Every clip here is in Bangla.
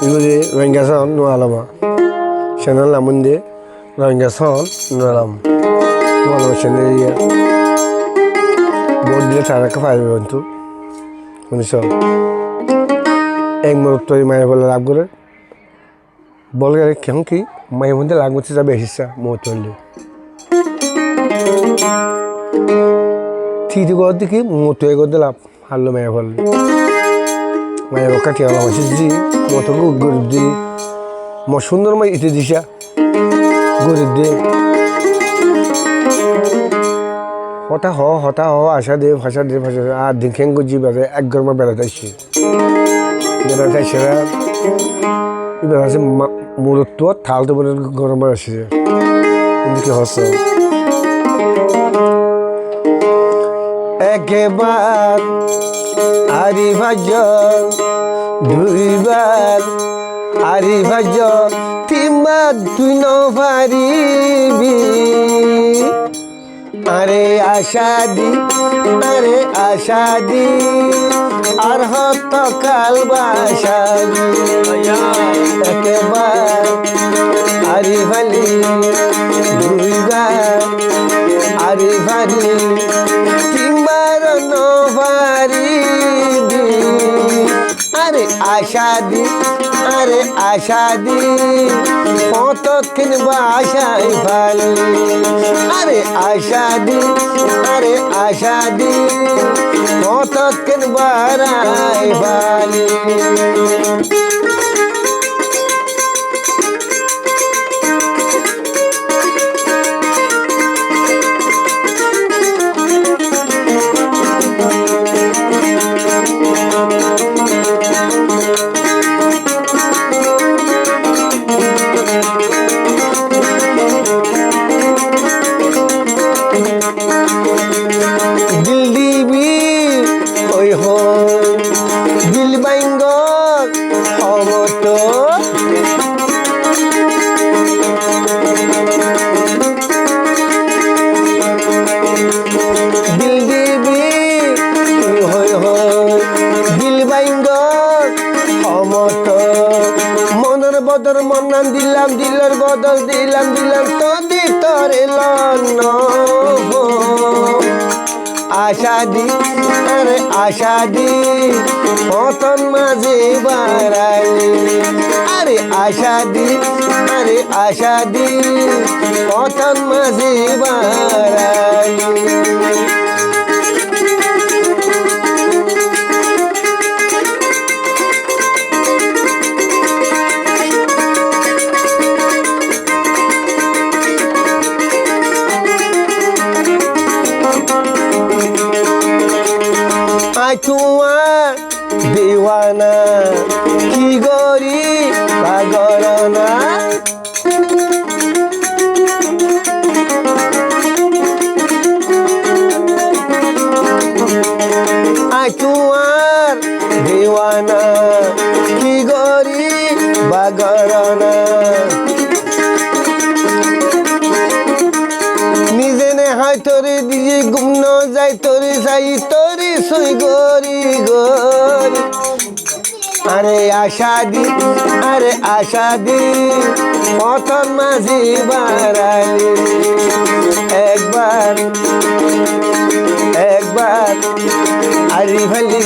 이거지 랭가선 누알라마 셔널 나문데 랭가선 누알람 누알라마 셔널이야 모드에 타라카 파이번투 উনিশ এক মিনিট তৈরি মায়ের বলে লাভ করে বলে কেন কি মায়ের মধ্যে লাভ করতে যাবে হিসা মো চললে থিতি করতে কি মো তৈরি করতে লাভ হারলো মায়ের বললে মায়ের কাটি আলাম আছে জি মতো গরিব দি মো সুন্দর মাই ইতে দিশা গরিব দি হতা হ আশা দে ভাষা আর দিন গজি বাজে এক গরমা বেড়াতে আসছে এবার আছে মুরত্ব থালতে বলে গরম আসছে কিন্তু কি হস একবার আরি ভাজ দুইবার আরি ভাজ তিনবার তুই ন পারিবি আরে আশা দি আর হত কাল বাসাদি একবার আরি ভালি দুইবার আরি ভালি তিনবার নবারিবি আরে আশা দি কতক্ষণ বাসায় ভালি আরে আশা দি কতক্ষণ বারায় ভালি দিল বাইঙ্গ অমত দিল দিবি দিল বাইঙ্গ অমত মনের বদর মনান দিলাম দিলের বদল দিলাম তো দিতরে লন আশা দি পতন মাঝে বাড়ালি আরে আশা দি পতন মাঝে বাড়ালি তোমার দিওয়ানা কি গরি পাগলনা তোমার দিওয়ানা কি গরি পাগলনা নিজে নে হয় তোরে দিয়ে গুমন যাই তোরে যাই তোরে সই গরি আরে আশা দি পতন মাঝি বাড়ালি একবার আরি ভালি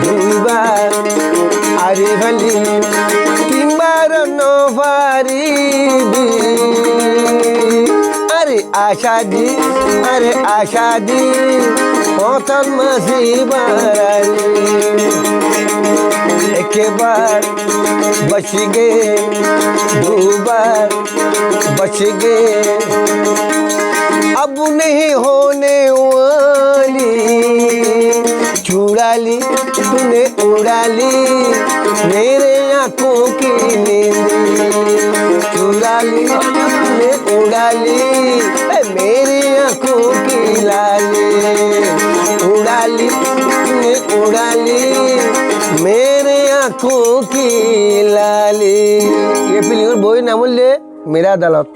দুইবার আরি ভালি তিনবার নবারিবি আশা দি পতন মাঝি বাড়ালি একবার बच गए दो बार बच गए अब नहीं होने वाली चुरा ली तूने उड़ा ली मेरे आंखों की नींद चुरा ली तूने उड़ा ली मेरी आंखों की लाली उड़ा ली तूने उड़ा ली मेरे आंखों की लाली ये फिल्म बोई नाम ले मेरा अदालत।